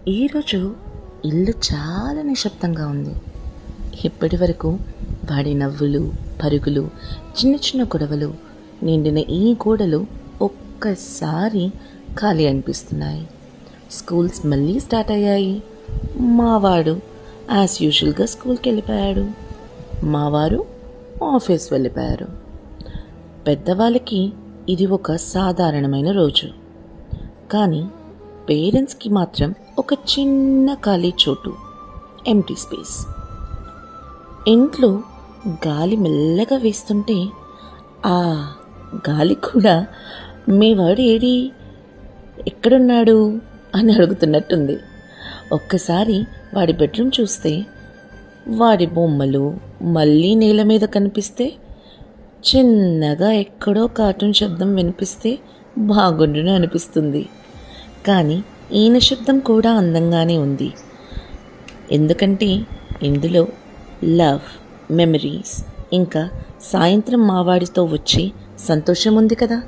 ఈరోజు ఇల్లు చాలా నిశ్శబ్దంగా ఉంది. ఇప్పటి వరకు వాడి నవ్వులు, పరుగులు, చిన్న చిన్న గొడవలు నిండిన ఈ గోడలు ఒక్కసారి ఖాళీ అనిపిస్తున్నాయి. స్కూల్స్ మళ్ళీ స్టార్ట్ అయ్యాయి. మావాడు యాజ్ యూజువల్గా స్కూల్కి వెళ్ళిపోయాడు. మావారు ఆఫీస్ వెళ్ళిపోయారు. పెద్దవాళ్ళకి ఇది ఒక సాధారణమైన రోజు. కానీ పేరెంట్స్కి మాత్రం ఒక చిన్న ఖాళీ చోటు, ఎంప్టీ స్పేస్. ఇంట్లో గాలి మెల్లగా వేస్తుంటే ఆ గాలి కూడా మీ వాడు ఏడి, ఎక్కడున్నాడు అని అడుగుతున్నట్టుంది. ఒక్కసారి వాడి బెడ్రూమ్ చూస్తే వాడి బొమ్మలు మళ్ళీ నేల మీద కనిపిస్తే, చిన్నగా ఎక్కడో కార్టూన్ శబ్దం వినిపిస్తే బాగుండును అనిపిస్తుంది. కానీ ఈ నిశ్శబ్దం కూడా అందంగానే ఉంది. ఎందుకంటే ఇందులో లవ్, మెమరీస్, ఇంకా సాయంత్రం మావాడితో వచ్చి సంతోషం ఉంది కదా.